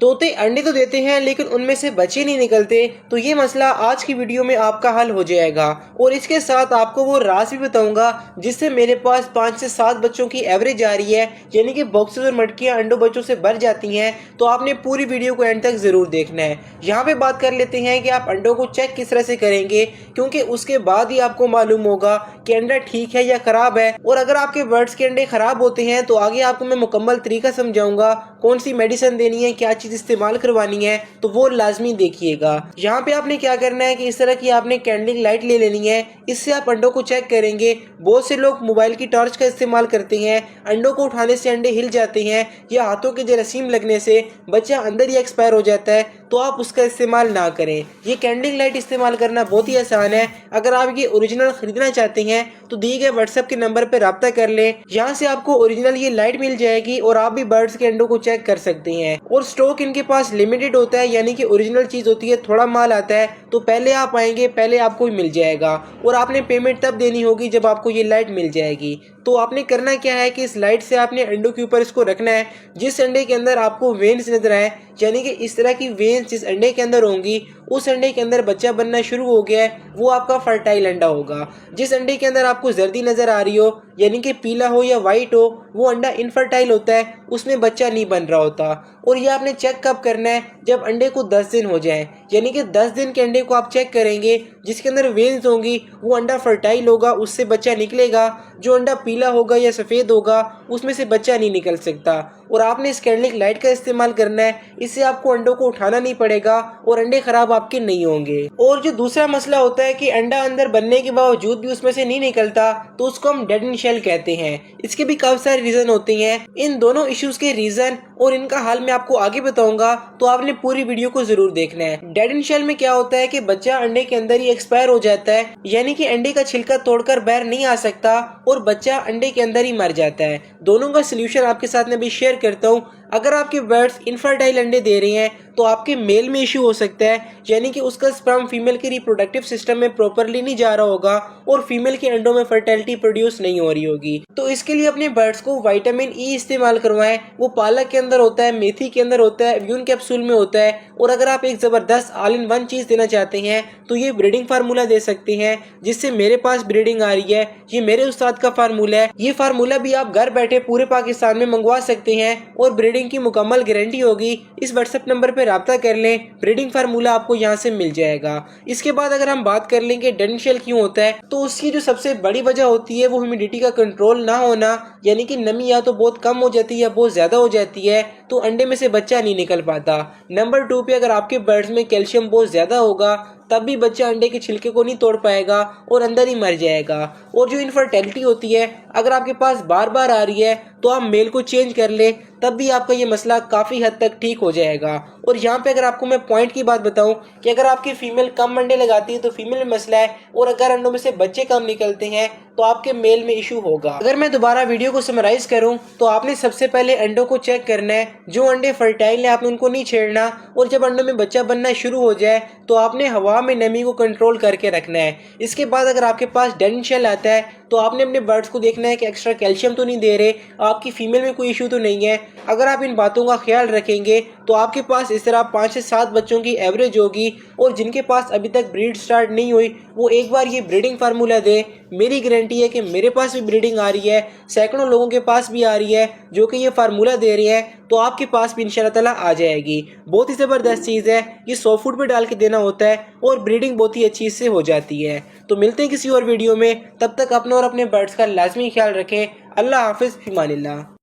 तोते अंडे तो देते हैं लेकिन उनमें से बच्चे नहीं निकलते, तो ये मसला आज की वीडियो में आपका हल हो जाएगा। और इसके साथ आपको वो राज भी बताऊंगा जिससे मेरे पास 5 से 7 बच्चों की एवरेज आ रही है, यानी कि बॉक्सेस और मटकियां अंडों बच्चों से भर जाती हैं। तो आपने पूरी वीडियो को एंड तक जरूर देखना है। यहाँ पे बात कर लेते हैं कि आप अंडों को चेक किस तरह से करेंगे, क्योंकि उसके बाद ही आपको मालूम होगा कि अंडा ठीक है या खराब है। और अगर आपके बर्ड्स के अंडे खराब होते हैं तो आगे आपको मैं मुकम्मल तरीका समझाऊंगा, कौन सी मेडिसिन देनी है, क्या चीज इस्तेमाल करवानी है, तो वो लाजमी देखिएगा। यहाँ पे आपने क्या करना है कि इस तरह की आपने कैंडलिंग लाइट ले लेनी है, इससे आप अंडों को चेक करेंगे। बहुत से लोग मोबाइल की टॉर्च का इस्तेमाल करते हैं, अंडों को उठाने से अंडे हिल जाते हैं या हाथों के जरासीम लगने से बच्चा अंदर ही एक्सपायर हो जाता है, तो आप उसका इस्तेमाल ना करें। ये कैंडलिंग लाइट इस्तेमाल करना बहुत ही आसान है। अगर आप ये ओरिजिनल खरीदना चाहते हैं तो दिए गए व्हाट्सएप के नंबर पर रब्ता कर लें, यहाँ से आपको ओरिजिनल ये लाइट मिल जाएगी और आप भी बर्ड्स के अंडों को चेक कर सकते हैं। और स्टॉक इनके पास लिमिटेड होता है, यानी कि ओरिजिनल चीज होती है, थोड़ा माल आता है, तो पहले आप आएंगे पहले आपको मिल जाएगा। और आपने पेमेंट तब देनी होगी जब आपको ये लाइट मिल जाएगी। तो आपने करना क्या है कि इस लाइट से आपने अंडों के ऊपर इसको रखना है। जिस अंडे के अंदर आपको वेन्स नजर आए, यानी कि इस तरह की वेन्स जिस अंडे के अंदर होंगी, उस अंडे के अंदर बच्चा बनना शुरू हो गया है, वो आपका फर्टाइल अंडा होगा। जिस अंडे के अंदर आपको जर्दी नजर आ रही हो, यानी कि पीला हो या वाइट हो, वो अंडा इनफर्टाइल होता है, उसमें बच्चा नहीं बन रहा होता। और ये आपने चेक कब करना है, जब अंडे को 10 दिन हो जाए, यानी कि 10 दिन के अंडे को आप चेक करेंगे। जिसके अंदर वेन्स होंगी वो अंडा फर्टाइल होगा, उससे बच्चा निकलेगा। जो अंडा पीला होगा या सफ़ेद होगा उसमें से बच्चा नहीं निकल सकता। और आपने इस कैंडलिंग लाइट का इस्तेमाल करना है, इससे आपको अंडों को उठाना नहीं पड़ेगा और अंडे खराब आपके नहीं होंगे। और जो दूसरा मसला होता है कि अंडा अंदर बनने के बावजूद भी उसमें से नहीं निकलता, तो उसको हम डेड इन शेल कहते हैं। इसके भी काफी सारे रीजन होते हैं। इन दोनों इश्यूज के रीजन और इनका हल मैं आपको आगे बताऊंगा, तो आपने पूरी वीडियो को जरूर देखना है। डेड इन शेल में क्या होता है कि बच्चा अंडे के अंदर ही एक्सपायर हो जाता है, यानी कि अंडे का छिलका तोड़कर बाहर नहीं आ सकता और बच्चा अंडे के अंदर ही मर जाता है। दोनों का सोल्यूशन आपके साथ में भी शेयर करता हूँ। अगर आपके बर्ड्स इनफर्टाइल अंडे दे रहे हैं तो आपके मेल में इश्यू हो सकता है, यानी कि उसका स्पर्म फीमेल के रिप्रोडक्टिव सिस्टम में प्रॉपरली नहीं जा रहा होगा और फीमेल के अंडों में फर्टिलिटी प्रोड्यूस नहीं हो रही होगी। तो इसके लिए अपने बर्ड्स को विटामिन ई इस्तेमाल करवाएं। वो पालक के अंदर होता है, मेथी के अंदर होता है, व्यून कैप्सूल में होता है। और अगर आप एक जबरदस्त ऑल इन वन चीज देना चाहते हैं तो ये ब्रीडिंग फार्मूला दे सकते हैं, जिससे मेरे पास ब्रीडिंग आ रही है। ये मेरे उस्ताद का फार्मूला है। ये फार्मूला भी आप घर बैठे पूरे पाकिस्तान में मंगवा सकते हैं और ब्रीडिंग की मुकम्मल गारंटी होगी। इस व्हाट्सएप नंबर पे राब्ता कर लें, ब्रीडिंग फार्मूला आपको यहाँ से मिल जाएगा। इसके बाद अगर हम बात कर लेंगे डेड इन शेल क्यों होता है, तो उसकी जो सबसे बड़ी वजह होती है वो ह्यूमिडिटी का कंट्रोल ना होना, यानी कि नमी या तो बहुत कम हो जाती है या बहुत ज्यादा हो जाती है, तो अंडे में से बच्चा नहीं निकल पाता। नंबर 2 पे अगर आपके बर्ड्स में कैल्शियम बहुत ज्यादा होगा तब भी बच्चा अंडे के छिलके को नहीं तोड़ पाएगा और अंदर ही मर जाएगा। और जो इनफर्टिलिटी होती है, अगर आपके पास बार बार आ रही है तो आप मेल को चेंज कर ले, तब भी आपका ये मसला काफ़ी हद तक ठीक हो जाएगा। और यहाँ पे अगर आपको मैं पॉइंट की बात बताऊं कि अगर आपकी फीमेल कम अंडे लगाती है तो फीमेल में मसला है, और अगर अंडों में से बच्चे कम निकलते हैं तो आपके मेल में इशू होगा। अगर मैं दोबारा वीडियो को समराइज करूं तो आपने सबसे पहले अंडों को चेक करना है। जो अंडे फर्टाइल है आपने उनको नहीं छेड़ना, और जब अंडों में बच्चा बनना शुरू हो जाए तो आपने हवा में नमी को कंट्रोल करके रखना है। इसके बाद अगर आपके पास डेड इन शेल आता है तो आपने अपने बर्ड्स को देखना है कि एक्स्ट्रा कैल्शियम तो नहीं दे रहे, आपकी फीमेल में कोई इशू तो नहीं है। अगर आप इन बातों का ख्याल रखेंगे तो आपके पास इस तरह 5 से 7 बच्चों की एवरेज होगी। और जिनके पास अभी तक ब्रीड स्टार्ट नहीं हुई वो एक बार ये ब्रीडिंग फार्मूला दे। मेरी गारंटी है कि मेरे पास भी ब्रीडिंग आ रही है, सैकड़ों लोगों के पास भी आ रही है जो कि ये फार्मूला दे रहे हैं, तो आपके पास भी इंशाल्लाह ताला आ जाएगी। बहुत ही ज़बरदस्त चीज़ है, ये सॉ फूड पे डाल के देना होता है और ब्रीडिंग बहुत ही अच्छी से हो जाती है। तो मिलते हैं किसी और वीडियो में, तब तक अपना और अपने बर्ड्स का लाजमी ख्याल रखें। अल्लाह हाफिज़, फिमानिल्लाह।